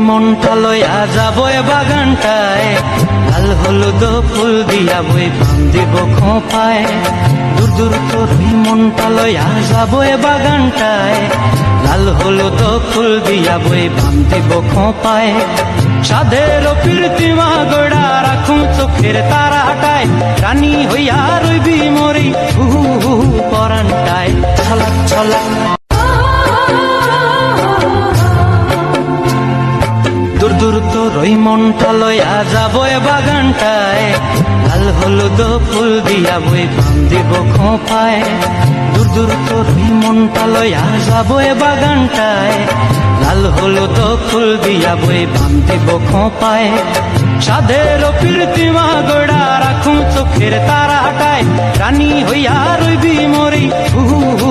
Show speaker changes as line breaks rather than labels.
মনটা লইয়া যাব এ বাগানটায়, লাল হলুদ ফুল দিয়া বই পান দিব খোঁপায়। দূর দূর তোর ওই মনটা লইয়া যাব এ বাগানটায়, লাল হলুদ ফুল দিয়া বই পান দিব খোঁপায়। সাধের প্রীতিমা গড়া রাখুন চোখের তারাটায়, রানী হইয়া রইবি মরি হু হু পরানটায়। ছলাক ছলাক দূর দূর তোর ওই মনটা লইয়া যাব এ বাগানটায়, লাল হলুদ ফুল দিয়া বই পান দিব খোঁপায়। দূর দূর তোর ওই মনটা লইয়া যাব এ বাগানটায়, লাল হলুদ ফুল দিয়া বই পান দিব খোঁপায়। সাধের প্রীতিমা গড়া রাখুন চোখের তারাটায়, রানী হইয়া রইবি মরি হু হু